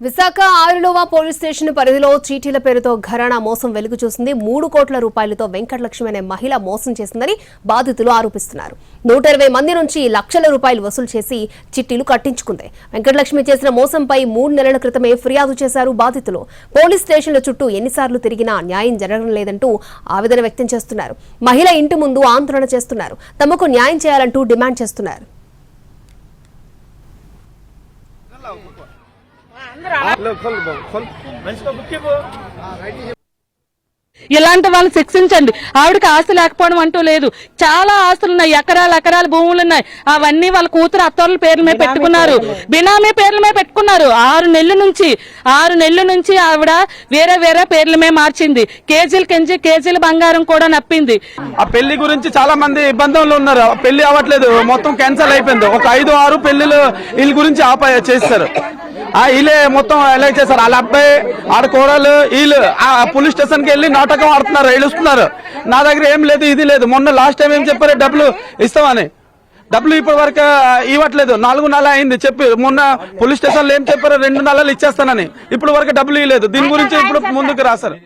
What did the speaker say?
Visakha ఆరులోవా police station పరిధిలో చీటీల పేరుతో ఘరానా మోసం వెలుగు చూసింది. 3 కోట్ల రూపాయలతో వెంకటలక్ష్మి అనే మహిళ మోసం చేసిందని బాధితులు ఆరోపిస్తున్నారు. 120 మంది నుంచి లక్షల రూపాయలు వసూలు చేసి చిట్టీలు కట్టించుకుంది. వెంకటలక్ష్మి చేసిన మోసంపై 3 నెలల క్రితమే ఫిర్యాదు చేశారు బాధితులు. పోలీస్ స్టేషన్ల చుట్టూ ఎన్నిసార్లు తిరిగినా న్యాయం జరగడం లేదంటూ ఆవేదన వ్యక్తం చేస్తున్నారు. మహిళ ఇంటి ముందు ఆందోళన చేస్తున్నారు. తమకు న్యాయం చేయాలంటూ డిమాండ్ చేస్తున్నారు. ఇలాంటి వాళ్ళు శిక్షించండి. ఆవిడకి ఆస్తి లేకపోవడం అంటూ లేదు. చాలా ఆస్తులు ఉన్నాయి, ఎకరాల భూములు ఉన్నాయి. అవన్నీ వాళ్ళ కూతురు అత్తోళ్ళ పేర్ల మీద పెట్టుకున్నారు, బినామీ పేర్ల మీద పెట్టుకున్నారు. 6 నెలల నుంచి ఆవిడ వేరే పేర్ల మీద మార్చింది. కేజీల బంగారం కూడా నప్పింది. ఆ పెళ్లి గురించి చాలా మంది ఇబ్బందులు ఉన్నారు. పెళ్లి అవ్వట్లేదు, మొత్తం క్యాన్సల్ అయిపోయింది. ఒక 5-6 పెళ్లిలు వీళ్ళ గురించి చేస్తారు. వీళ్ళే మొత్తం ఎలా చేస్తారు. వాళ్ళ అబ్బాయి ఆడ కోడలు వీళ్ళు పోలీస్ స్టేషన్ కి వెళ్ళి నాటకం ఆడుతున్నారు, ఏడుస్తున్నారు. నా దగ్గర ఏం లేదు, ఇది లేదు. మొన్న లాస్ట్ టైం ఏం చెప్పారు, డబ్బులు ఇస్తామని. డబ్బులు ఇప్పటి వరకు ఇవ్వట్లేదు. 4 నెలలు అయింది చెప్పి. మొన్న పోలీస్ స్టేషన్ లో ఏం చెప్పారు, 2 నెలలు ఇచ్చేస్తానని. ఇప్పుడు వరకు డబ్బులు ఇవ్వలేదు. దీని గురించి ఇప్పుడు ముందుకు రాశారు.